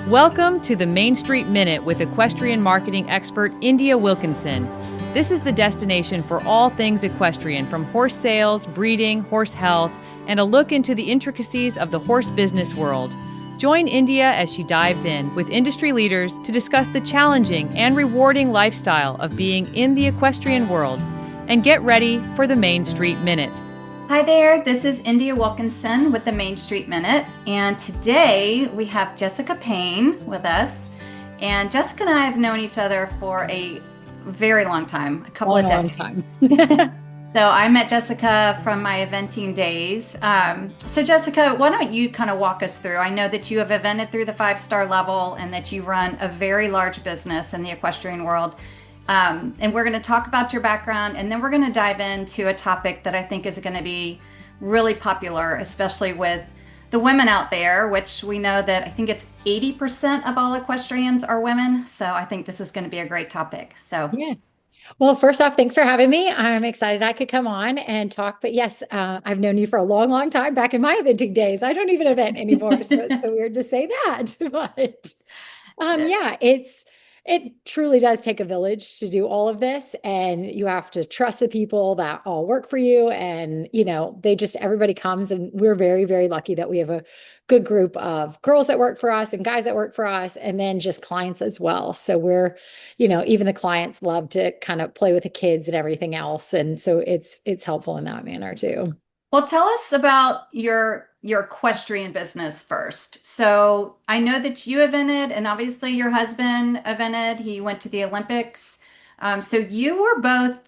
Welcome to the Main Street Minute with equestrian marketing expert India Wilkinson. This is the destination for all things equestrian, from horse sales, breeding, horse health, and a look into the intricacies of the horse business world. Join India as she dives in with industry leaders to discuss the challenging and rewarding lifestyle of being in the equestrian world. And get ready for the Main Street Minute. Hi there, this is India Wilkinson with the Main Street Minute, and today we have Jessica Payne with us. And Jessica and I have known each other for a very long time, a couple of decades. So I met Jessica from my eventing days. So Jessica, why don't you kind of walk us through? I know that you have evented through the 5-star level and that you run a very large business in the equestrian world. And we're going to talk about your background, and then we're going to dive into a topic that I think is going to be really popular, especially with the women out there, which we know that I think it's 80% of all equestrians are women. So I think this is going to be a great topic. So yeah. Well, first off, thanks for having me. I'm excited I could come on and talk. But yes, I've known you for a long, long time, back in my eventing days. I don't even event anymore, so it's so weird to say that. But yeah, it truly does take a village to do all of this, and you have to trust the people that all work for you. And, everybody comes, and we're very, very lucky that we have a good group of girls that work for us and guys that work for us, and then just clients as well. So we're, even the clients love to kind of play with the kids and everything else. And so it's helpful in that manner too. Well, tell us about your equestrian business first. So I know that you evented, and obviously your husband evented. He went to the Olympics. So you were both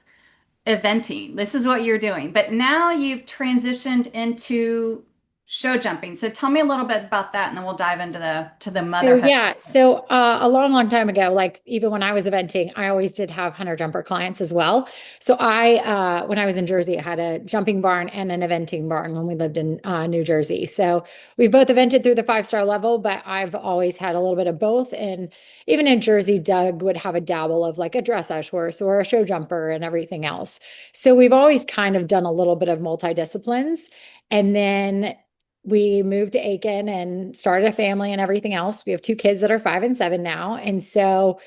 eventing. This is what you're doing. But now you've transitioned into show jumping. So tell me a little bit about that, and then we'll dive into the motherhood. So a long, long time ago, like even when I was eventing, I always did have hunter jumper clients as well. So when I was in Jersey, I had a jumping barn and an eventing barn when we lived in New Jersey. So we've both evented through the 5-star level, but I've always had a little bit of both. And even in Jersey, Doug would have a dabble of like a dressage horse or a show jumper and everything else. So we've always kind of done a little bit of multi-disciplines. And then we moved to Aiken and started a family and everything else. We have 2 kids that are 5 and 7 now. And so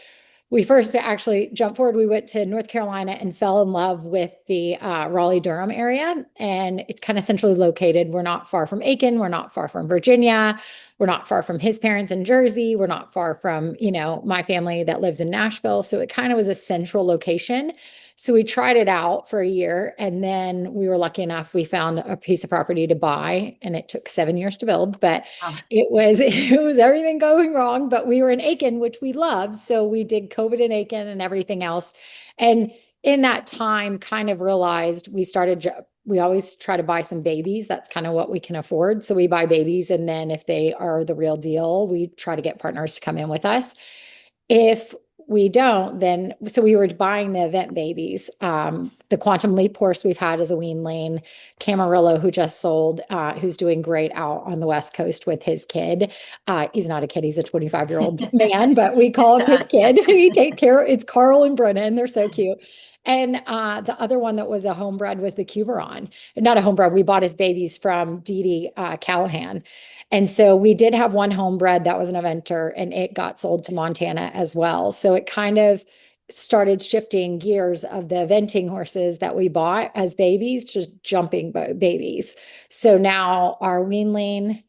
we first actually jumped forward. We went to North Carolina and fell in love with the Raleigh-Durham area. And it's kind of centrally located. We're not far from Aiken. We're not far from Virginia. We're not far from his parents in Jersey. We're not far from, my family that lives in Nashville. So it kind of was a central location. So we tried it out for a year, and then we were lucky enough, we found a piece of property to buy, and it took 7 years to build, but it was everything going wrong. But we were in Aiken, which we loved. So we did COVID in Aiken and everything else. And in that time, kind of realized we always try to buy some babies. That's kind of what we can afford. So we buy babies, and then if they are the real deal, we try to get partners to come in with us. If we don't, so we were buying the event babies. The Quantum Leap horse we've had as a wean lane, Camarillo, who just sold, who's doing great out on the West Coast with his kid. He's not a kid, he's a 25-year-old man, but we call him his kid. He takes care. It's Carl and Brennan. They're so cute. And the other one that was a homebred was the Cuberon. Not a homebred. We bought his babies from Dee Dee Callahan. And so we did have one homebred that was an eventer, and it got sold to Montana as well. So it kind of started shifting gears of the eventing horses that we bought as babies to jumping babies. So now our wean lane,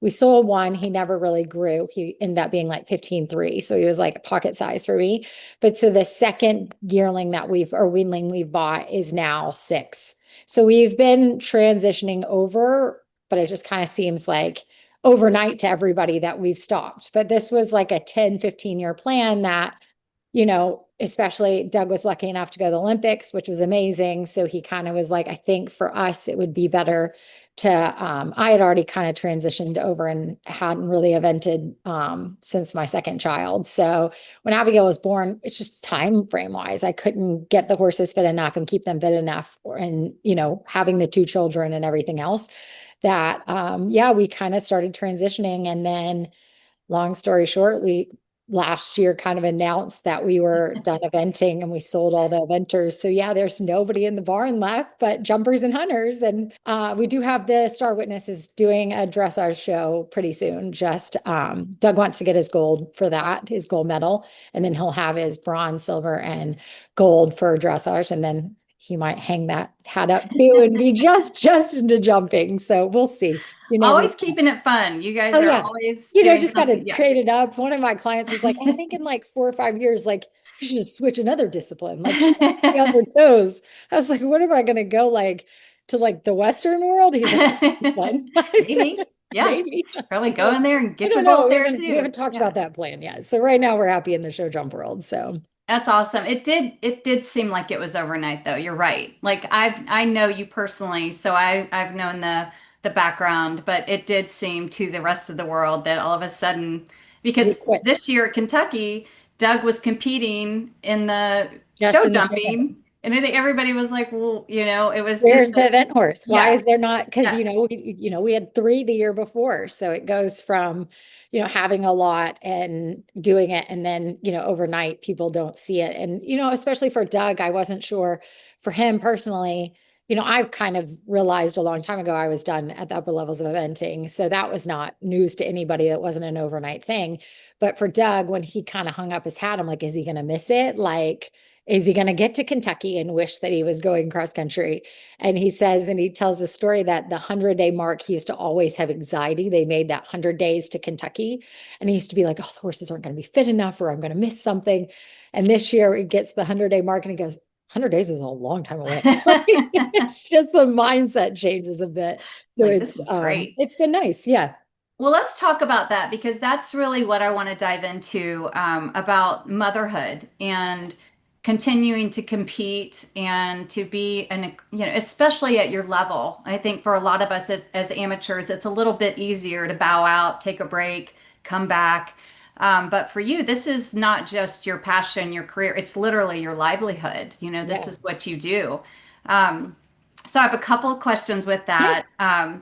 we sold one. He never really grew. He ended up being like 15.3. So he was like a pocket size for me. But so the second yearling weanling we've bought is now 6. So we've been transitioning over, but it just kind of seems like overnight to everybody that we've stopped. But this was like a 10, 15-year plan that, especially Doug was lucky enough to go to the Olympics, which was amazing. So he kind of was like, I think for us, it would be better to, I had already kind of transitioned over and hadn't really evented since my second child. So when Abigail was born, it's just time frame wise, I couldn't get the horses fit enough and keep them fit enough. And, having the 2 children and everything else that, we kind of started transitioning. And then long story short, we last year kind of announced that we were done eventing and we sold all the eventers. So yeah, there's nobody in the barn left but jumpers and hunters. And we do have the Star Witnesses doing a dressage show pretty soon. Just Doug wants to get his gold for that, his gold medal, and then he'll have his bronze, silver, and gold for dressage. And then he might hang that hat up too and be just into jumping. So we'll see. You never Always know. keeping it fun. You guys Oh are yeah. always You know, doing just got to something. Yeah. trade it up. One of my clients was like, I think in like 4 or 5 years, like you should just switch another discipline. Like she wants to be on her toes. I was like, what am I going to go like to like the Western world? He's like, fun. I said, Maybe. Yeah. maybe. Probably I'm go like, in there and I get your don't know. gold We there haven't we too. haven't talked Yeah. about that plan yet. So right now we're happy in the show jump world. So That's awesome. It did seem like it was overnight though. You're right. Like I know you personally, so I've known the background, but it did seem to the rest of the world that all of a sudden, we because quit this year at Kentucky, Doug was competing in the just show in the show. jumping, and I think everybody was like, well, it was just Where's the event horse? Why yeah, is there not? Because yeah. we had three the year before, so it goes from having a lot and doing it, and then overnight people don't see it, and especially for Doug, I wasn't sure for him personally. I kind of realized a long time ago I was done at the upper levels of eventing, so that was not news to anybody. That wasn't an overnight thing. But for Doug, when he kind of hung up his hat, I'm like, is he going to miss it? Like, is he going to get to Kentucky and wish that he was going cross country? And he says, and he tells the story that the 100-day mark, he used to always have anxiety. They made that 100 days to Kentucky. And he used to be like, oh, the horses aren't going to be fit enough, or I'm going to miss something. And this year he gets the 100-day mark and he goes, 100 days is a long time away. It's just the mindset changes a bit. So Like this is great. it's been nice. Yeah. Well, let's talk about that because that's really what I want to dive into about motherhood and continuing to compete and to be especially at your level. I think for a lot of us as amateurs, it's a little bit easier to bow out, take a break, come back. But for you, this is not just your passion, your career, it's literally your livelihood. This Yeah. is what you do. Um, so I have a couple of questions with Yeah. that.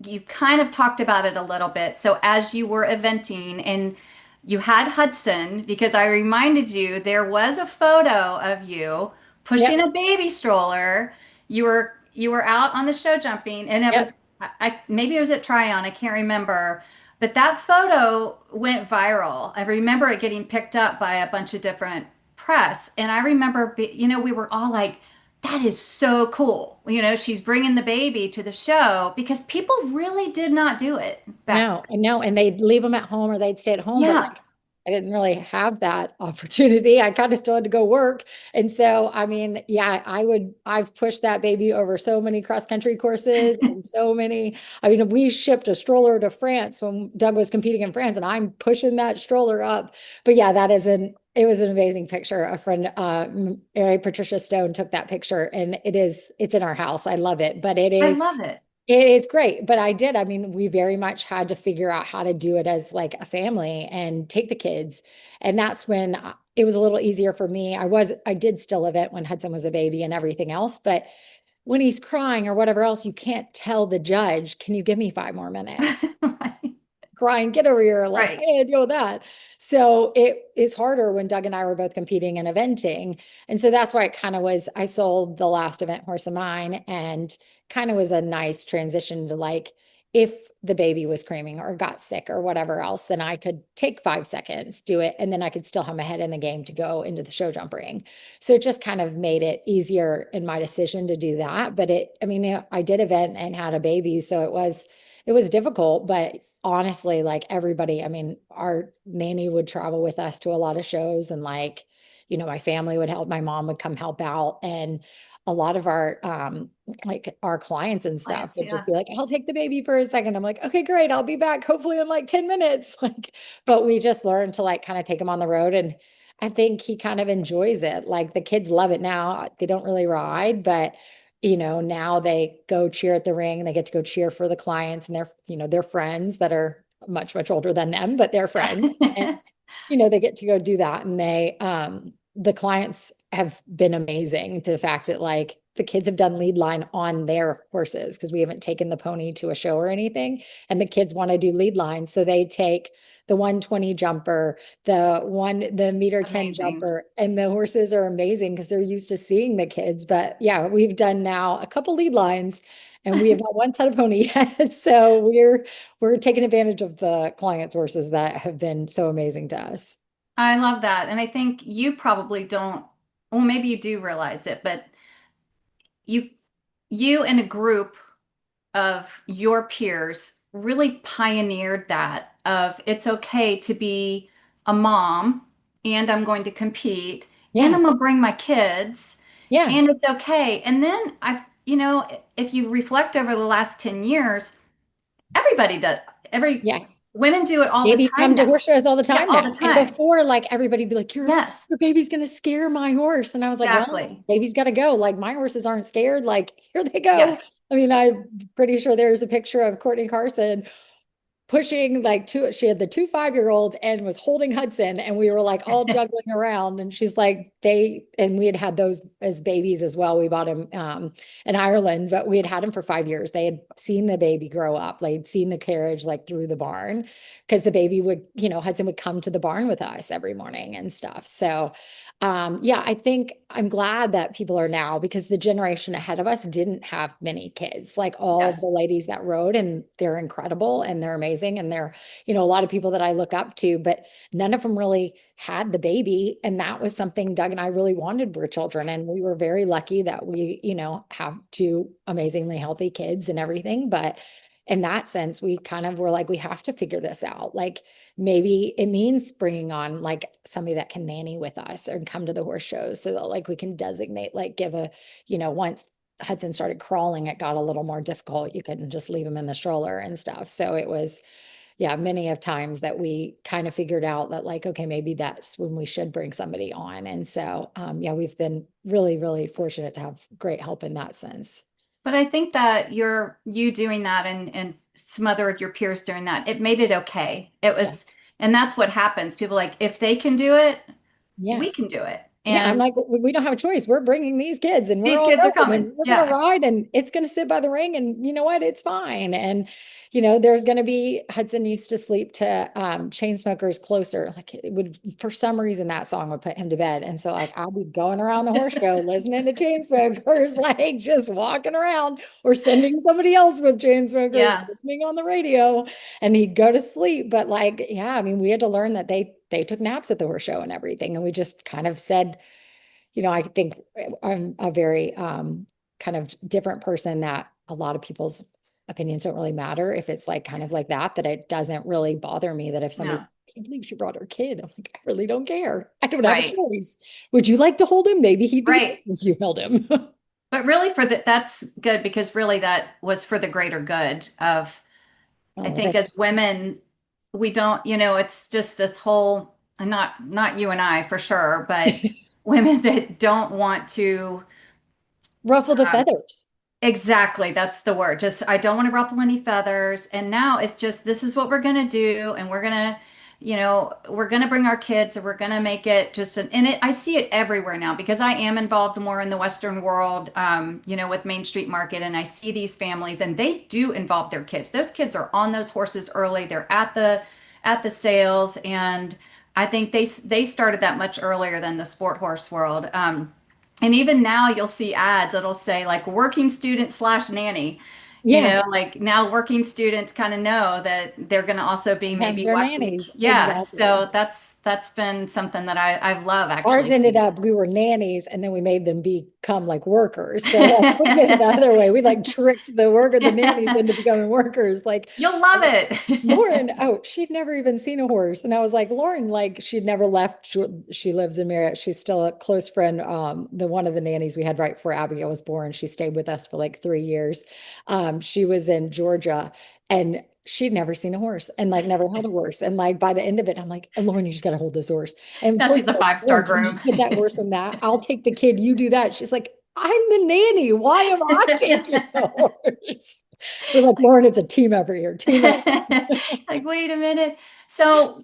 You kind of talked about it a little bit. So as you were eventing and you had Hudson, because I reminded you there was a photo of you pushing Yep. a baby stroller. You were out on the show jumping, and it was Yep. maybe it was at Tryon, I can't remember. But that photo went viral. I remember it getting picked up by a bunch of different press. And I remember, we were all like, that is so cool. She's bringing the baby to the show because people really did not do it back No, I know. And they'd leave them at home or they'd stay at home, then. but Yeah, like I didn't really have that opportunity. I kind of still had to go work. And so, I mean, yeah, I've pushed that baby over so many cross country courses and so many. I mean, we shipped a stroller to France when Doug was competing in France, and I'm pushing that stroller up. But yeah, it was an amazing picture. A friend, Mary Patricia Stone took that picture, and it's in our house. I love it, but I love it. it is great, but I mean, we very much had to figure out how to do it as like a family and take the kids. And that's when it was a little easier for me. I did still event when Hudson was a baby and everything else, but when he's crying or whatever else, you can't tell the judge, can you give me 5 more minutes? Crying, get over here, like, I Right. didn't know that. So it is harder when Doug and I were both competing and eventing. And so that's why it kind of was, I sold the last event horse of mine and kind of was a nice transition to like, if the baby was screaming or got sick or whatever else, then I could take 5 seconds, do it, and then I could still have my head in the game to go into the show jump ring. So it just kind of made it easier in my decision to do that. But I mean, I did event and had a baby, so it was difficult, but honestly, like everybody, I mean, our nanny would travel with us to a lot of shows and like, my family would help, my mom would come help out. And a lot of our like our clients and stuff Clients, would just yeah. be like, I'll take the baby for a second. I'm like, okay, great, I'll be back hopefully in like 10 minutes. Like, but we just learned to like kind of take him on the road. And I think he kind of enjoys it. Like the kids love it now. They don't really ride, but now they go cheer at the ring and they get to go cheer for the clients and their friends that are much, much older than them, but they're friends. And, Yeah. they get to go do that. And the clients have been amazing to the fact that like the kids have done lead line on their horses because we haven't taken the pony to a show or anything. And the kids want to do lead line. So they take the 120 jumper, the meter 10 Amazing. jumper, and the horses are amazing because they're used to seeing the kids. But yeah, we've done now a couple lead lines and we have not one set of pony yet. So we're taking advantage of the clients' horses that have been so amazing to us. I love that. And I think you probably don't, well, maybe you do realize it, but you you and a group of your peers really pioneered that of it's okay to be a mom and I'm going to compete and Yeah. I'm gonna bring my kids Yeah. and it's okay. And then if you reflect over the last 10 years, everybody does. Every Yeah. women do it all the Babies time come to now. horse shows all the Yeah, time all now. the And time. before, like everybody be like, Yes, your baby's gonna scare my horse. And I was like, well, exactly. baby's gotta go. Like my horses aren't scared. Like here they go. Yes. I mean, I'm pretty sure there's a picture of Courtney Carson pushing like she had the two 5-year-olds and was holding Hudson and we were like all juggling around and she's like and we had those as babies as well. We bought him in Ireland, but we had him for 5 years. They had seen the baby grow up. They'd seen the carriage like through the barn because the baby would, Hudson would come to the barn with us every morning and stuff. So yeah, I think I'm glad that people are now because the generation ahead of us didn't have many kids, like all the Yes. ladies that rode, and they're incredible and they're amazing. And they're, a lot of people that I look up to, but none of them really had the baby. And that was something Doug and I really wanted were children. And we were very lucky that we, have two amazingly healthy kids and everything. But in that sense, we kind of were like, we have to figure this out. Like maybe it means bringing on like somebody that can nanny with us and come to the horse shows so that like we can designate, like give a, once Hudson started crawling, it got a little more difficult. You couldn't just leave him in the stroller and stuff. So it was, yeah, many of times that we kind of figured out that like, okay, maybe that's when we should bring somebody on. And so, yeah, we've been really, really fortunate to have great help in that sense. But I think that you doing that and some other of your peers doing that, it made it okay. It Yeah. was, and that's what happens. People like, if they can do it, Yeah. we can do it. Yeah, I'm And like, we don't have a choice. We're bringing these kids and we're these all kids are going coming. and we're going to Yeah. ride and it's going to sit by the ring. And you know what? It's fine. And, there's going to be Hudson used to sleep to chain smokers closer. Like it would, for some reason, that song would put him to bed. And so like, I'll be going around the horse show, listening to chain smokers, like just walking around or sending somebody else with chain smokers, Yeah. listening on the radio and he'd go to sleep. But like, yeah, I mean, we had to learn that they took naps at the horse show and everything. And we just kind of said, I think I'm a very kind of different person that a lot of people's opinions don't really matter. If it's like kind of like that it doesn't really bother me that if somebody's, No. I can't believe she brought her kid. I'm like, I really don't care. I don't have a Right. choice. Would you like to hold him? Maybe he'd be Right. nice if you held him. But really that's good because really that was for the greater good of, I Oh, think as women, we don't, it's just this whole, and not you and I for sure, but women that don't want to. ruffle the um, feathers. Exactly, that's the word. Just I don't want to ruffle any feathers. And now it's just this is what we're gonna do, and we're gonna bring our kids, and we're gonna make it just and I see it everywhere now because I am involved more in the Western world, with Main Street Market, and I see these families, and they do involve their kids. Those kids are on those horses early. They're at the sales, and I think they started that much earlier than the sport horse world. And even now you'll see ads, it'll say like working student slash nanny. Yeah. Like now working students kind of know that they're going to also be Sometimes maybe they're watching. nannies. Yeah. Exactly. So that's been something that I love Ours actually ended seeing. up, we were nannies and then we made them become like workers. So like, we did it the other way. We like tricked the nannies into becoming workers. Like You'll love it. Lauren, oh, she'd never even seen a horse. And I was like, Lauren, like she'd never left. She lives in Marriott. She's still a close friend. The one of the nannies we had right before Abigail was born, she stayed with us for like 3 years. She was in Georgia and she'd never seen a horse and like never had a horse. And like by the end of it, I'm like, Lauren, you just got to hold this horse. And of Now course, she's a like, five-star Lauren, can you groom. just put that horse in that? I'll take the kid. You do that. She's like, I'm the nanny. Why am I taking the horse? We're like, Lauren, it's a team effort here. Team effort. Like, wait a minute. So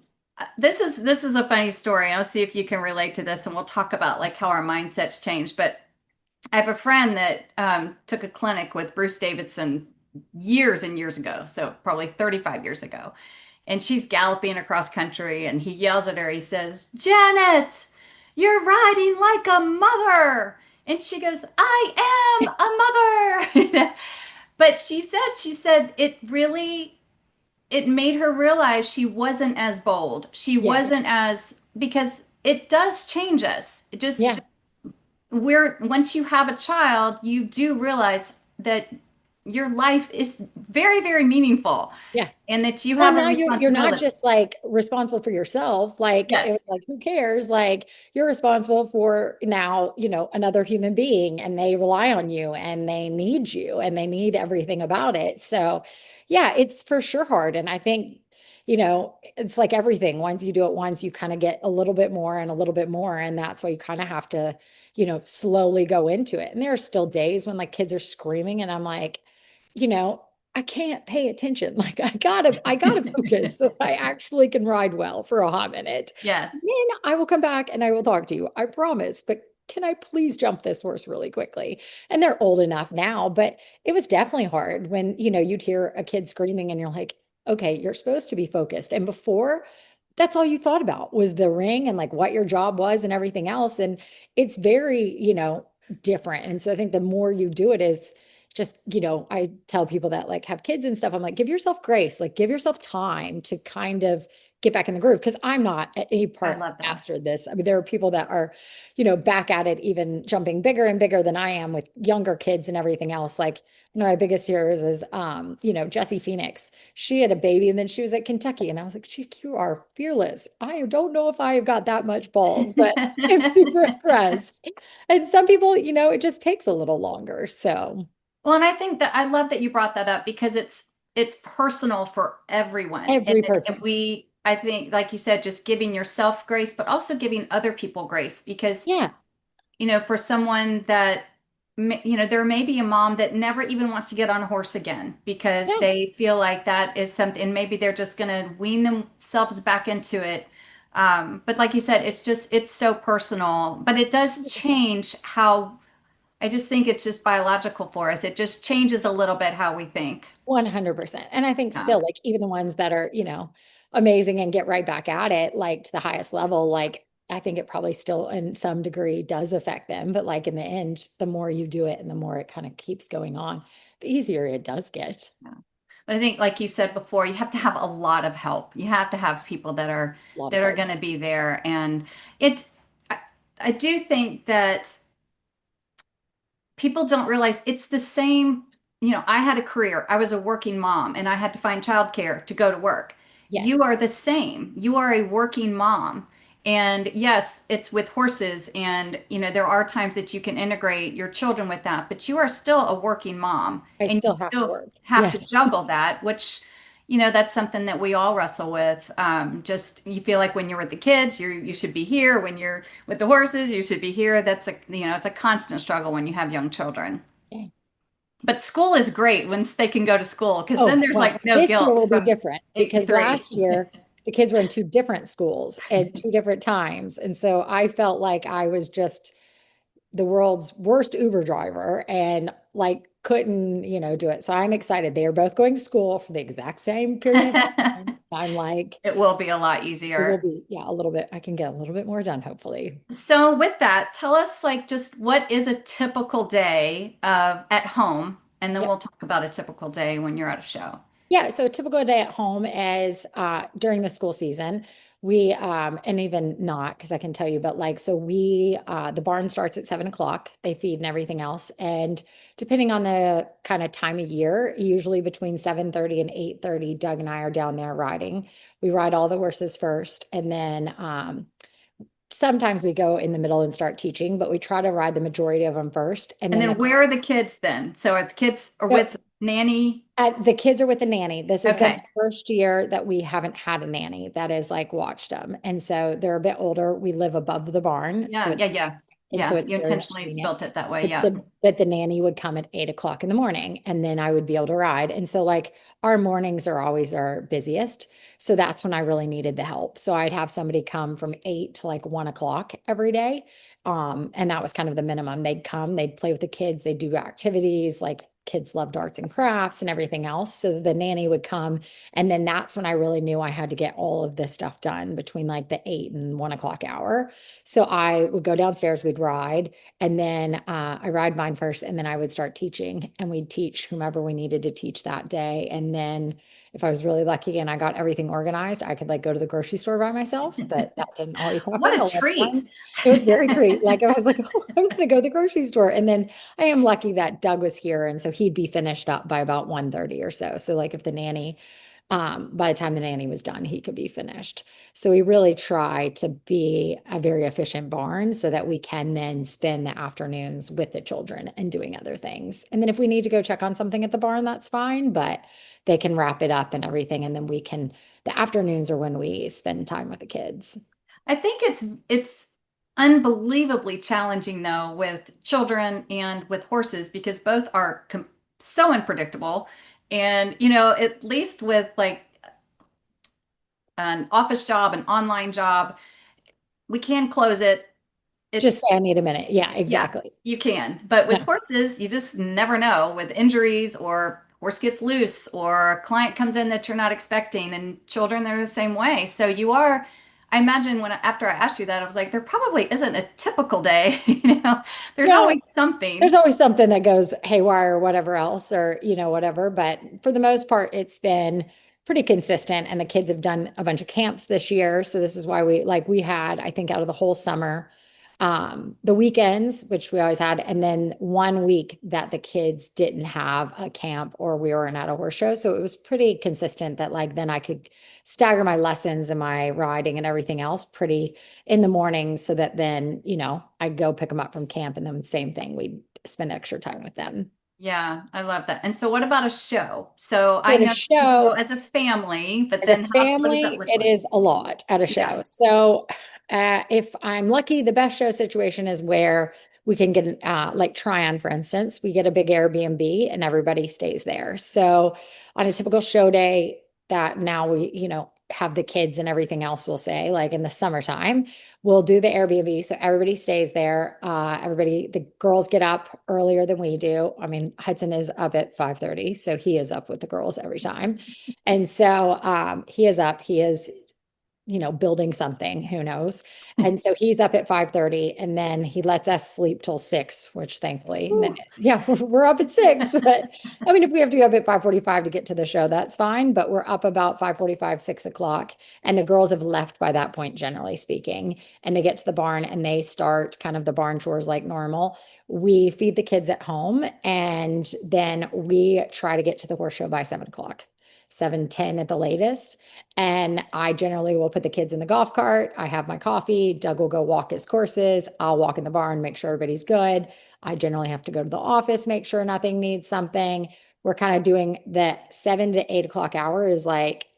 this is a funny story. I'll see if you can relate to this, and we'll talk about like how our mindsets change. But I have a friend that took a clinic with Bruce Davidson years and years ago, so probably 35 years ago. And she's galloping across country, and he yells at her. He says, "Janet, you're riding like a mother." And she goes, "I am a mother." But she said it really, it made her realize she wasn't as bold. She Yeah. wasn't as, because it does change us. It just, Yeah. we're, once you have a child, you do realize that your life is very, very meaningful Yeah. and that you Well, have a now you're not responsibility. just like responsible for yourself. Like it was Yes. like, who cares? Like you're responsible for now, another human being and they rely on you and they need you and they need everything about it. So yeah, it's for sure hard. And I think, it's like everything. Once you do it once, you kind of get a little bit more and a little bit more. And that's why you kind of have to, slowly go into it. And there are still days when like kids are screaming and I'm like, you know, I can't pay attention. Like I gotta focus so I actually can ride well for a hot minute. Yes. Then I will come back and I will talk to you. I promise. But can I please jump this horse really quickly? And they're old enough now, but it was definitely hard when, you'd hear a kid screaming and you're like, okay, you're supposed to be focused. And before, that's all you thought about was the ring and like what your job was and everything else. And it's very, different. And so I think the more you do it is just, I tell people that like have kids and stuff. I'm like, give yourself grace, like give yourself time to kind of get back in the groove. Cause I'm not at any I part love that. mastered this. I mean, there are people that are, back at it, even jumping bigger and bigger than I am with younger kids and everything else. Like, my biggest heroes is, Jessie Phoenix. She had a baby and then she was at Kentucky. And I was like, Chick, you are fearless. I don't know if I have got that much balls, but I'm super impressed. And some people, it just takes a little longer. So Well, and I think that I love that you brought that up because it's personal for everyone. And every if person. we, I think, like you said, just giving yourself grace, but also giving other people grace because, Yeah. for someone that, there may be a mom that never even wants to get on a horse again because Yeah. they feel like that is something, and maybe they're just going to wean themselves back into it. But like you said, it's so personal, but it does 100%. change how, I just think it's just biological for us. It just changes a little bit how we think. 100%. And I think Yeah. still, like, even the ones that are, amazing and get right back at it, like to the highest level, like, I think it probably still in some degree does affect them. But like in the end, the more you do it and the more it kind of keeps going on, the easier it does get. Yeah. But I think, like you said before, you have to have a lot of help. You have to have people A lot of that are help. going to be there. And it, I, I do think that people don't realize it's the same. I had a career. I was a working mom and I had to find childcare to go to work. You Yes. are the same. You are a working mom. And yes, it's with horses and there are times that you can integrate your children with that, but you are still a working mom I and you still have to still work. have to Yes. juggle that, which that's something that we all wrestle with. Just you feel like when you're with the kids, you should be here. When you're with the horses, you should be here. That's it's a constant struggle when you have young children. Yeah. But school is great once they can go to school because then Oh, there's well, like no this year guilt will be from different 8 to 3. last year the kids were in two different schools at two different times. And so I felt like I was just the world's worst Uber driver and like couldn't, do it. So I'm excited. They are both going to school for the exact same period of time. I'm like, It will be a lot it will easier. be, yeah, a little bit. I can get a little bit more done, hopefully. So with that, tell us like just what is a typical day of at home, and then Yep. we'll talk about a typical day when you're at a show. Yeah, so a typical day at home is during the school season. We and even not because I can tell you, but like so we the barn starts at 7 o'clock. They feed and everything else, and depending on the kind of time of year, usually between 7:30 and 8:30, Doug and I are down there riding. We ride all the horses first, and then sometimes we go in the middle and start teaching, but we try to ride the majority of them first, and And then then where are the kids then? So are the kids are so with nanny? the kids are with a nanny. This has been the Okay. first year that we haven't had a nanny that is like watched them. And so they're a bit older. We live above the barn. So Yeah, yeah, it's yeah. And so Yeah, it's you very intentionally convenient. built it that way. But Yeah. the nanny would come at 8 o'clock in the morning and then I would be able to ride. And so like our mornings are always our busiest. So that's when I really needed the help. So I'd have somebody come from 8 to like 1 o'clock every day. And that was kind of the minimum. They'd come, they'd play with the kids, they'd do activities like kids loved arts and crafts and everything else. So the nanny would come. And then that's when I really knew I had to get all of this stuff done between like the 8 and 1 o'clock hour. So I would go downstairs, we'd ride, and then I ride mine first, and then I would start teaching, and we'd teach whomever we needed to teach that day. And then if I was really lucky and I got everything organized, I could like go to the grocery store by myself, but that didn't always happen. What A a lot of treat. times it was very treat. Like I was like, oh, I'm going to go to the grocery store. And then I am lucky that Doug was here. And so he'd be finished up by about 1:30 or so. So like if the nanny, by the time the nanny was done, he could be finished. So we really try to be a very efficient barn so that we can then spend the afternoons with the children and doing other things. And then if we need to go check on something at the barn, that's fine, but they can wrap it up and everything. And then we can, the afternoons are when we spend time with the kids. I think it's unbelievably challenging though with children and with horses because both are so unpredictable. And at least with like an office job, an online job, we can close it. Just It's say I need a minute. Yeah, Yeah, exactly. you can. But with Yeah. horses, you just never know with injuries or horse gets loose or a client comes in that you're not expecting. And children, they're the same way. So I imagine after I asked you that, I was like, there probably isn't a typical day. There's No, always something. there's always something that goes haywire or whatever else, or, whatever. But for the most part, it's been pretty consistent. And the kids have done a bunch of camps this year. So this is why we had, I think, out of the whole summer, the weekends, which we always had, and then 1 week that the kids didn't have a camp or we weren't at a horse show. So it was pretty consistent that like then I could stagger my lessons and my riding and everything else pretty in the morning so that then, I'd go pick them up from camp and then same thing, we'd spend extra time with them. Yeah, I love that. And so what about a show? So So I at a know you go show, as a family, but as a then what does that family, look it like? is a lot at a Yeah. show. So, if I'm lucky, the best show situation is where we can get, like Tryon, for instance, we get a big Airbnb and everybody stays there. So, on a typical show day, that now we, have the kids and everything else, we'll say, like in the summertime, we'll do the Airbnb. So everybody stays there. The girls get up earlier than we do. I mean, Hudson is up at 5:30, so he is up with the girls every time. And so he is up, he is, building something, who knows. And so he's up at 5:30 and then he lets us sleep till 6, which thankfully, and then Ooh. yeah, we're up at 6. But I mean, if we have to be up at 5:45 to get to the show, that's fine. But we're up about 5:45, 6 o'clock. And the girls have left by that point, generally speaking. And they get to the barn and they start kind of the barn chores like normal. We feed the kids at home and then we try to get to the horse show by 7 o'clock. 7:10 at the latest. And I generally will put the kids in the golf cart. I have my coffee. Doug will go walk his courses. I'll walk in the barn, make sure everybody's good. I generally have to go to the office, make sure nothing needs something. We're kind of doing the 7 to 8 o'clock hour is like,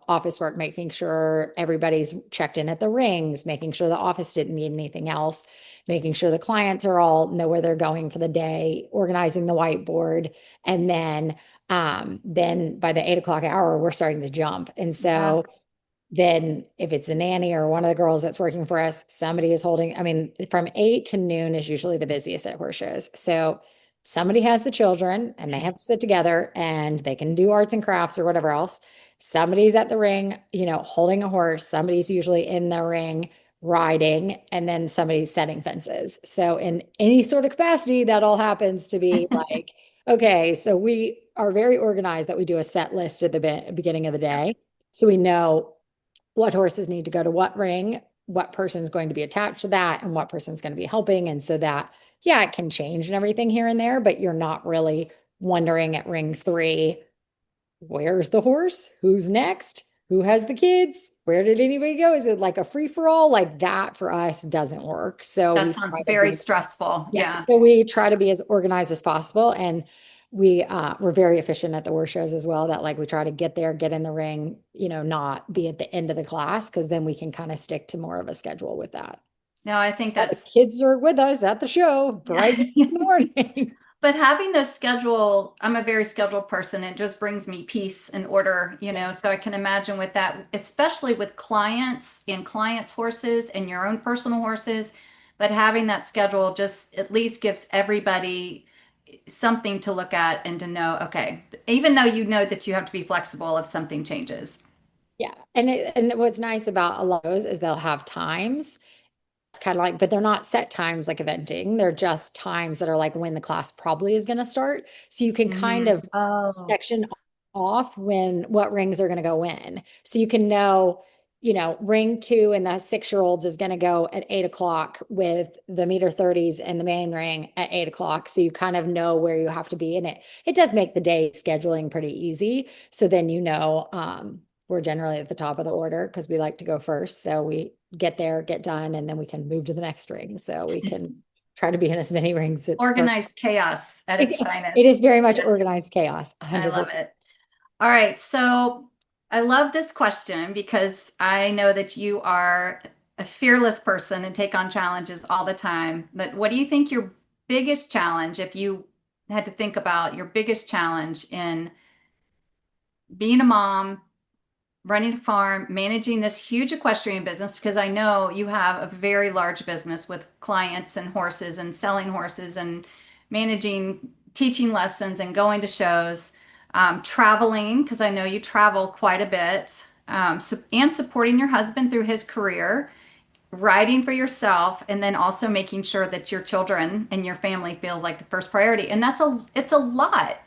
office work, making sure everybody's checked in at the rings, making sure the office didn't need anything else, making sure the clients are all know where they're going for the day, organizing the whiteboard. And then by the 8 o'clock hour, we're starting to jump. And Yeah. so then if it's a nanny or one of the girls that's working for us, somebody is holding, I mean, from 8 to noon is usually the busiest at horse shows. So somebody has the children and they have to sit together and they can do arts and crafts or whatever else. Somebody's at the ring, holding a horse. Somebody's usually in the ring riding, and then somebody's setting fences. So in any sort of capacity, that all happens to be like, okay, so we are very organized that we do a set list at the beginning of the Yeah. day. So we know what horses need to go to what ring, what person's going to be attached to that, and what person's going to be helping. And so that, yeah, it can change and everything here and there, but you're not really wondering at ring 3, where's the horse? Who's next? Who has the kids? Where did anybody go? Is it like a free for all? Like that for us doesn't work. So That we try sounds to very be, stressful. yeah, Yeah. so we try to be as organized as possible. And we're very efficient at the horse shows as well, that like we try to get there, get in the ring, not be at the end of the class, because then we can kind of stick to more of a schedule with that. No, I think All the that's kids are with us at the show bright in the morning. but having those schedule, I'm a very scheduled person. It just brings me peace and order, Yes. so I can imagine with that, especially with clients and clients' horses and your own personal horses, but having that schedule just at least gives everybody something to look at and to know, okay, even though you know that you have to be flexible if something changes. Yeah. And what's nice about a lot of those is they'll have times. It's kind of like, but they're not set times like eventing. They're just times that are like when the class probably is going to start. So you can kind Mhm. of Oh, section off when what rings are going to go in. So you can know, ring two and the 6-year-olds is going to go at 8 o'clock with the meter 30s and the main ring at 8 o'clock. So you kind of know where you have to be in it. It does make the day scheduling pretty easy. So then we're generally at the top of the order because we like to go first. So we get there, get done, and then we can move to the next ring. So we can try to be in as many rings at first. organized chaos at its It is finest. very much Yes, organized chaos, I love 100%. it. All right, so I love this question because I know that you are a fearless person and take on challenges all the time. But what do you think your biggest challenge, if you had to think about your biggest challenge in being a mom, running a farm, managing this huge equestrian business? Because I know you have a very large business with clients and horses and selling horses and managing teaching lessons and going to shows, traveling, because I know you travel quite a bit, and supporting your husband through his career, writing for yourself, and then also making sure that your children and your family feel like the first priority. And it's a lot.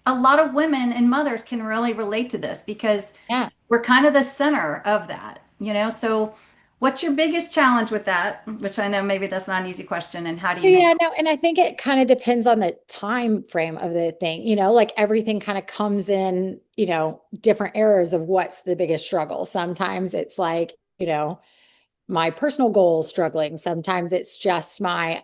A lot of women and mothers can really relate to this because Yeah. we're kind of the center of that, So what's your biggest challenge with that? Which I know maybe that's not an easy question. And how do you handle Yeah, no, and I think it kind of depends on the time frame of the thing, like everything kind of comes in, different eras of what's the biggest struggle. Sometimes it's like, my personal goals struggling. Sometimes it's just my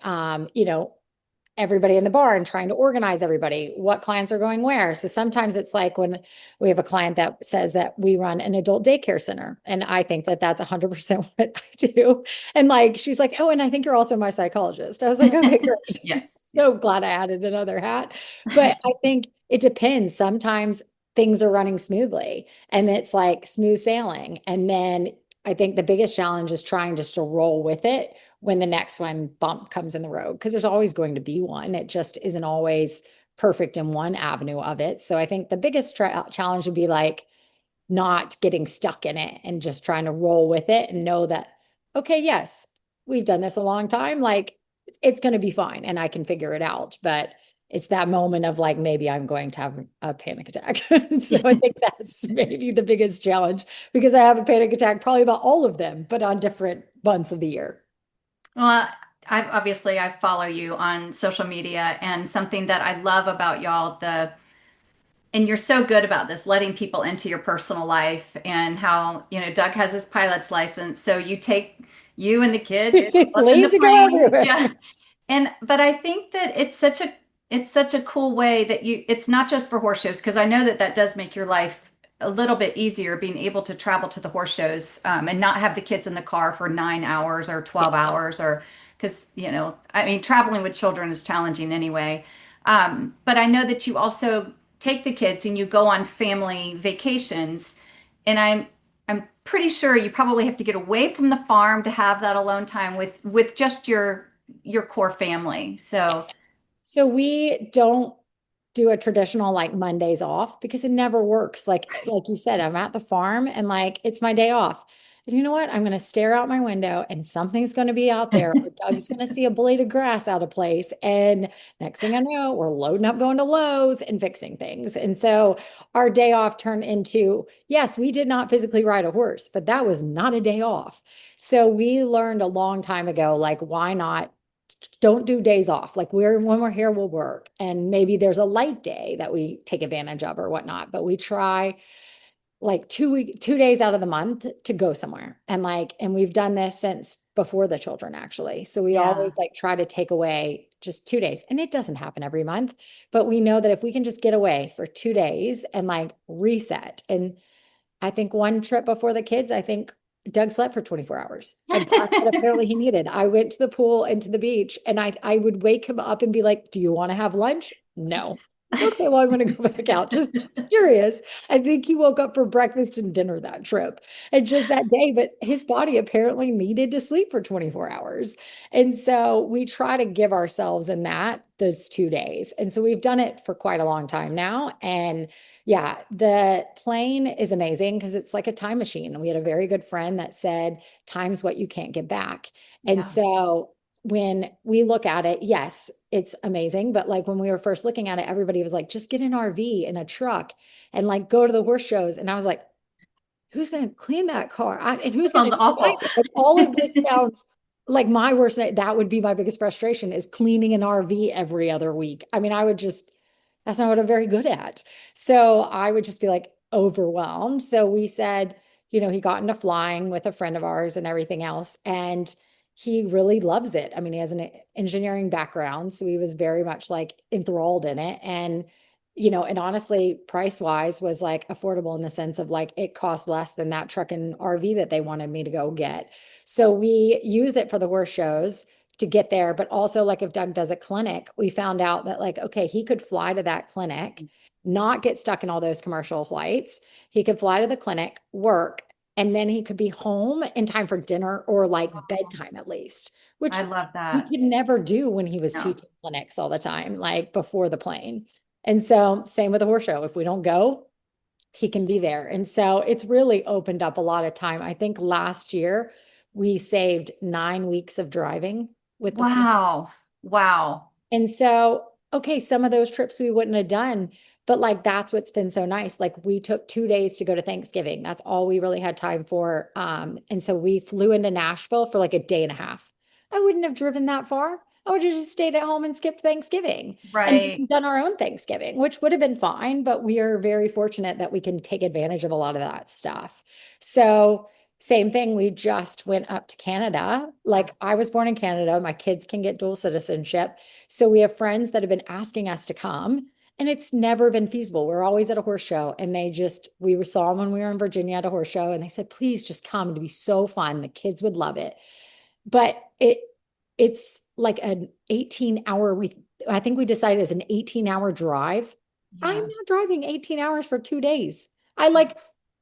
everybody in the barn trying to organize everybody, what clients are going where. So sometimes it's like when we have a client that says that we run an adult daycare center. And I think that that's 100% what I do. And like, she's like, oh, and I think you're also my psychologist. I was like, okay, it? great. Yes. So glad I added another hat. But I think it depends. Sometimes things are running smoothly and it's like smooth sailing. And then I think the biggest challenge is trying just to roll with it when the next one bump comes in the road, because there's always going to be one. It just isn't always perfect in one avenue of it. So I think the biggest challenge would be like not getting stuck in it and just trying to roll with it and know that, okay, yes, we've done this a long time. Like it's going to be fine and I can figure it out. But it's that moment of like, maybe I'm going to have a panic attack. So I think that's maybe the biggest challenge because I have a panic attack probably about all of them, but on different months of the year. Well, I follow you on social media, and something that I love about y'all, and you're so good about this, letting people into your personal life and how, Doug has his pilot's license. So you and the kids up in the Leave to go plane. everywhere. Yeah. But I think that it's such a cool way that it's not just for horse shows, because I know that that does make your life a little bit easier being able to travel to the horse shows, and not have the kids in the car for 9 hours or 12 Yes. hours, or because, I mean, traveling with children is challenging anyway. But I know that you also take the kids and you go on family vacations. And I'm pretty sure you probably have to get away from the farm to have that alone time with just your core family. So Yes. So we don't do a traditional like Mondays off because it never works. Like you said, I'm at the farm and like it's my day off. And you know what? I'm going to stare out my window and something's going to be out there. Or Doug's going to see a blade of grass out of place. And next thing I know, we're loading up, going to Lowe's and fixing things. And so our day off turned into, yes, we did not physically ride a horse, but that was not a day off. So we learned a long time ago, like, why not don't do days off. Like when we're here, we'll work. And maybe there's a light day that we take advantage of or whatnot. But we try like 2 days out of the month to go somewhere. And we've done this since before the children actually. So we yeah. always like try to take away just 2 days. And it doesn't happen every month, but we know that if we can just get away for 2 days and like reset. And I think one trip before the kids, I think Doug slept for 24 hours. And that's what apparently he needed. I went to the pool and to the beach, and I would wake him up and be like, do you want to have lunch? No. Okay, well, I'm going to go back out. Just curious. I think he woke up for breakfast and dinner that trip and just that day, but his body apparently needed to sleep for 24 hours. And so we try to give ourselves in that those 2 days. And so we've done it for quite a long time now. And yeah, the plane is amazing because it's like a time machine. We had a very good friend that said, time's what you can't get back. And Yeah. so when we look at it, yes, it's amazing. But like when we were first looking at it, everybody was like, just get an RV and a truck and like go to the horse shows. And I was like, who's going to clean that car? And who's going Sounds to drive awful. it? Like all of this sounds like my worst. That would be my biggest frustration is cleaning an RV every other week. I mean, I would just, that's not what I'm very good at. So I would just be like overwhelmed. So we said, he got into flying with a friend of ours and everything else. And he really loves it. I mean, he has an engineering background. So he was very much like enthralled in it. And honestly, price wise was like affordable in the sense of like it cost less than that truck and RV that they wanted me to go get. So we use it for the horse shows to get there. But also, like if Doug does a clinic, we found out that, like, okay, he could fly to that clinic, not get stuck in all those commercial flights. He could fly to the clinic, work, and then he could be home in time for dinner or like bedtime at least, I which love he that. could never do when he was No. teaching clinics all the time, like before the plane. And so, same with the horse show. If we don't go, he can be there. And so, it's really opened up a lot of time. I think last year we saved 9 weeks of driving with the plane. Wow. Wow. And so, okay, some of those trips we wouldn't have done, but like that's what's been so nice. Like we took 2 days to go to Thanksgiving. That's all we really had time for. And so we flew into Nashville for like a day and a half. I wouldn't have driven that far. I would have just stayed at home and skipped Thanksgiving and Right. done our own Thanksgiving, which would have been fine. But we are very fortunate that we can take advantage of a lot of that stuff. So, same thing. We just went up to Canada. Like I was born in Canada. My kids can get dual citizenship. So we have friends that have been asking us to come, and it's never been feasible. We're always at a horse show, and we saw them when we were in Virginia at a horse show, and they said, please just come. It'd be so fun. The kids would love it. But it's like an 18-hour, I think we decided as an 18-hour drive. I'm Yeah. not driving 18 hours for 2 days.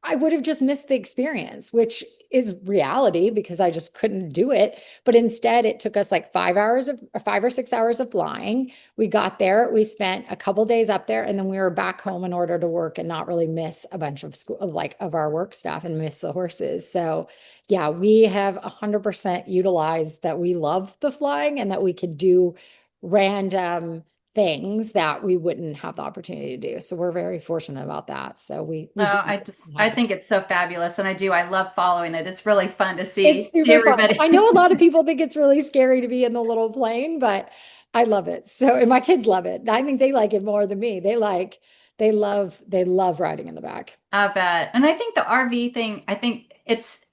I would have just missed the experience, which is reality because I just couldn't do it. But instead, it took us like 5 or 6 hours of flying. We got there, we spent a couple days up there, and then we were back home in order to work and not really miss a bunch of school of our work stuff and miss the horses. So yeah, we have 100% utilized that. We love the flying and that we could do random things that we wouldn't have the opportunity to do. So we're very fortunate about that. So we do I have it. think it's so fabulous, and I do. I love following it. It's really fun to It's see super fun. everybody. I know a lot of people think it's really scary to be in the little plane, but I love it. So, and my kids love it. I think they like it more than me. They love riding in the back. I bet. And I think the RV thing, I think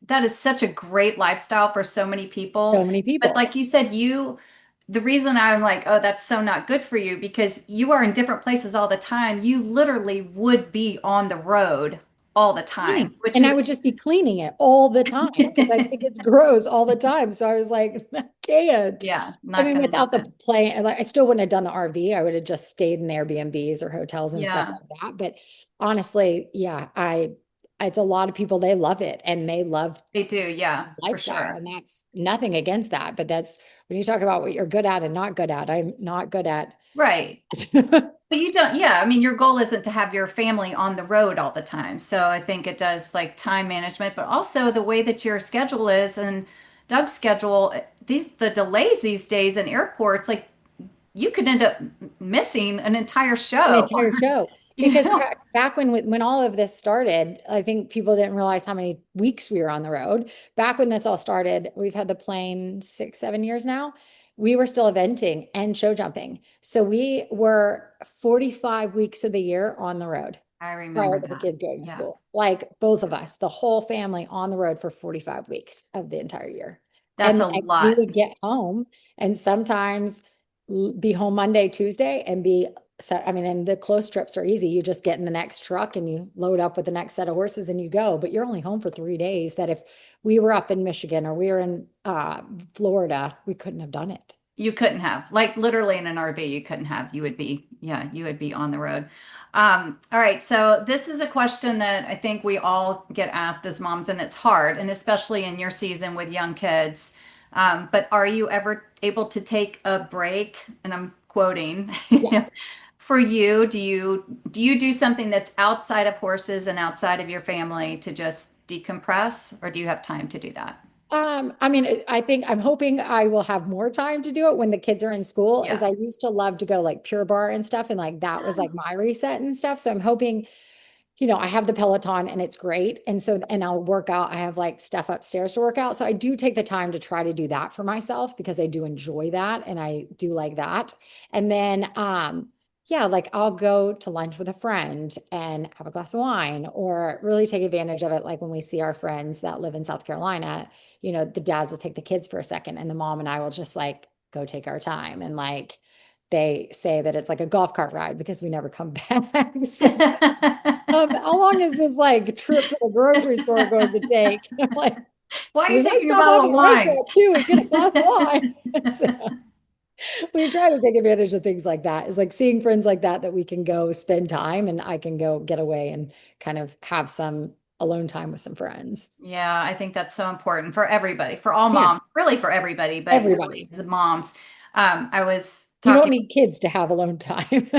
that is such a great lifestyle for so many people. So many But people. like you said, the reason I'm like, oh, that's so not good for you because you are in different places all the time. You literally would be on the road all the time, Cleaning. which And I is, would just be cleaning it all the time because I think it's gross all the time. So I was like, I can't. yeah, I not mean, going to without the happen. plane, like I still wouldn't have done the RV. I would have just stayed in Airbnbs or hotels and stuff Yeah, like that. But honestly, yeah, it's a lot of people, they love it and they love they do. Yeah, for lifestyle. sure. And that's nothing against that. But that's when you talk about what you're good at and not good at, I'm not good at. Right. But you don't, yeah. I mean, your goal isn't to have your family on the road all the time. So I think it does like time management, but also the way that your schedule is and Doug's schedule, the delays these days in airports, like you could end up missing an entire An show. entire show. You Because know? back when all of this started, I think people didn't realize how many weeks we were on the road. Back when this all started, we've had the plane 6, 7 years now. We were still eventing and show jumping. So we were 45 weeks of the year on the road I remember prior to the that. kids going to Yeah. school. Like both of us, the whole family on the road for 45 weeks of the entire year. That's And a like we lot. would get home and sometimes be home Monday, Tuesday, and be So, I mean, and the close trips are easy. You just get in the next truck and you load up with the next set of horses and you go, but you're only home for 3 days. That if we were up in Michigan or we were in Florida, we couldn't have done it. You couldn't have, like literally in an RV, you couldn't have. You would be, yeah, you would be on the road. All right. So this is a question that I think we all get asked as moms, and it's hard, and especially in your season with young kids. But are you ever able to take a break? And I'm quoting Yeah. for you. Do you do something that's outside of horses and outside of your family to just decompress, or do you have time to do that? I mean, I think I'm hoping I will have more time to do it when the kids are in school, as Yeah. I used to love to go like Pure Bar and stuff, and like that was like my reset and stuff. So I'm hoping, I have the Peloton and it's great. And so, and I'll work out. I have like stuff upstairs to work out. So I do take the time to try to do that for myself because I do enjoy that and I do like that. And then, yeah, like I'll go to lunch with a friend and have a glass of wine or really take advantage of it. Like when we see our friends that live in South Carolina, the dads will take the kids for a second and the mom and I will just like go take our time. And like they say that it's like a golf cart ride because we never come back. So how long is this like trip to the grocery store going to take? I'm like, Why are you we might taking a stop off bottle at of the wine? restaurant too and get a glass of wine. So we try to take advantage of things like that. It's like seeing friends like that we can go spend time and I can go get away and kind of have some alone time with some friends. Yeah, I think that's so important for everybody, for all Yeah, moms, really for everybody, but really everybody. as moms. I was You don't talking, need kids to have alone time.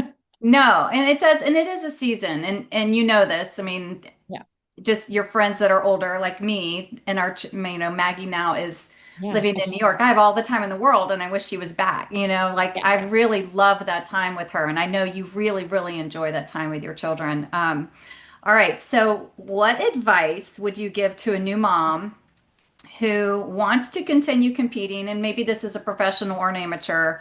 no, and it does, and it is a season, and you know this. I mean, Yeah. just your friends that are older, like me, and Maggie now is Yeah. living I in New can't. York. I have all the time in the world, and I wish she was back. Like Yeah. I really love that time with her, and I know you really, really enjoy that time with your children. All right, so what advice would you give to a new mom who wants to continue competing, and maybe this is a professional or an amateur,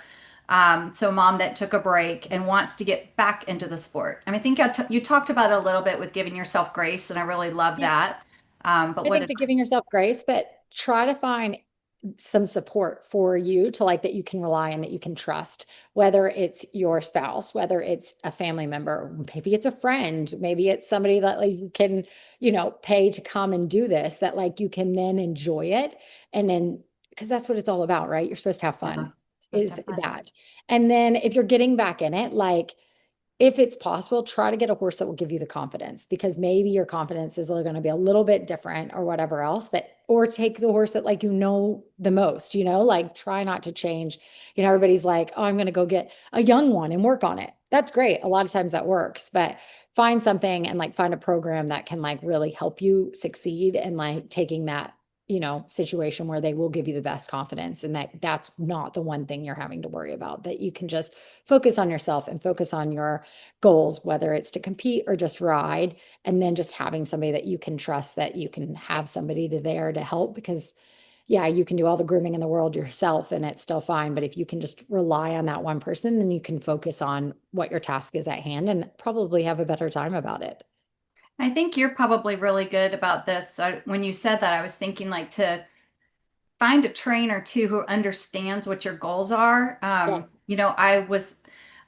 so a mom that took a break and wants to get back into the sport? I mean, I think you talked about it a little bit with giving yourself grace, and I really love Yeah. that. But I what think that giving advice? yourself grace, but try to find some support for you to like that you can rely on, that you can trust, whether it's your spouse, whether it's a family member, maybe it's a friend, maybe it's somebody that like you can, pay to come and do this, that like you can then enjoy it. And then, because that's what it's all about, right? You're supposed to have Yeah, fun, supposed to is have fun. that. And then if you're getting back in it, like, if it's possible, try to get a horse that will give you the confidence because maybe your confidence is going to be a little bit different or whatever else that, or take the horse that like, the most, like try not to change. Everybody's like, oh, I'm going to go get a young one and work on it. That's great. A lot of times that works, but find something and like find a program that can like really help you succeed and like taking that situation where they will give you the best confidence and that's not the one thing you're having to worry about, that you can just focus on yourself and focus on your goals, whether it's to compete or just ride, and then just having somebody that you can trust, that you can have somebody there to help because yeah, you can do all the grooming in the world yourself and it's still fine, but if you can just rely on that one person, then you can focus on what your task is at hand and probably have a better time about it. I think you're probably really good about this. So when you said that, I was thinking like to find a trainer too who understands what your goals are. Yeah. I was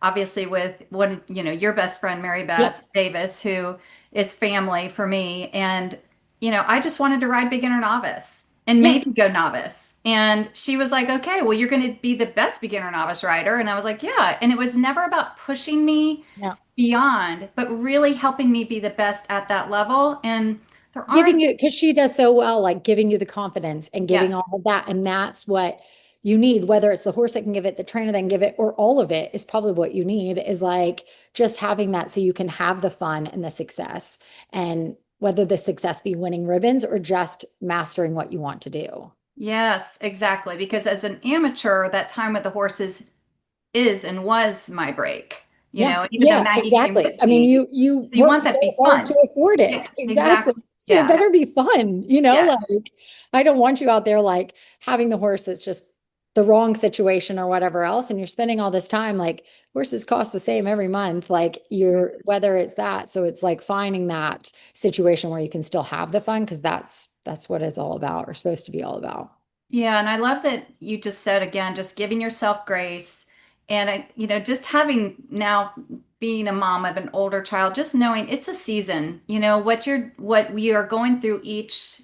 obviously with one, your best friend, Mary Yep. Beth Davis, who is family for me. And, I just wanted to ride beginner novice and Yeah. maybe go novice. And she was like, okay, well, you're going to be the best beginner novice rider. And I was like, yeah. And it was never about pushing me Yeah. beyond, but really helping me be the best at that level. And there Giving aren't, you, because she does so well, like giving you the confidence and giving all yes. of that. And that's what you need, whether it's the horse that can give it, the trainer that can give it, or all of it is probably what you need, is like just having that so you can have the fun and the success. And whether the success be winning ribbons or just mastering what you want to do. Yes, exactly. Because as an amateur, that time with the horses is and was my break. Yeah. Even though Yeah, Maggie came exactly. with I mean, me. you So you work want that so to be hard to fun. afford Yeah, it. Exactly. exactly. So it Yeah. better be fun, Yes. like I don't want you out there like having the horse that's just the wrong situation or whatever else. And you're spending all this time like horses cost the same every month. Like you're whether it's that. So it's like finding that situation where you can still have the fun because that's what it's all about or supposed to be all about. Yeah, and I love that you just said again, just giving yourself grace. And just having now being a mom of an older child, just knowing it's a season, what we are going through each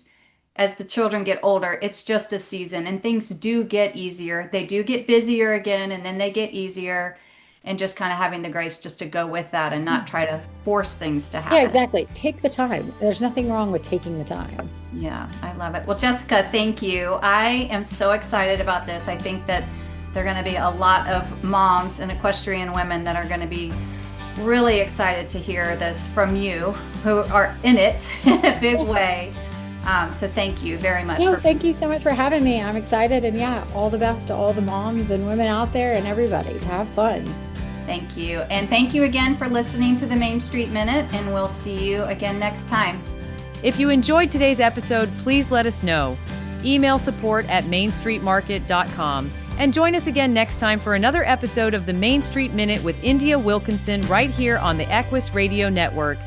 as the children get older, it's just a season and things do get easier. They do get busier again and then they get easier, and just kind of having the grace just to go with that and not try to force things to happen. Yeah, exactly. Take the time. There's nothing wrong with taking the time. Yeah, I love it. Well, Jessica, thank you. I am so excited about this. I think that there are going to be a lot of moms and equestrian women that are going to be really excited to hear this from you, who are in it in a big way. So thank you very much. Thank you so much for having me. I'm excited, and all the best to all the moms and women out there and everybody to have fun. Thank you. And thank you again for listening to the Main Street Minute, and we'll see you again next time. If you enjoyed today's episode, please let us know. Email support@mainstreetmarket.com. And join us again next time for another episode of the Main Street Minute with India Wilkinson right here on the Equus Radio Network.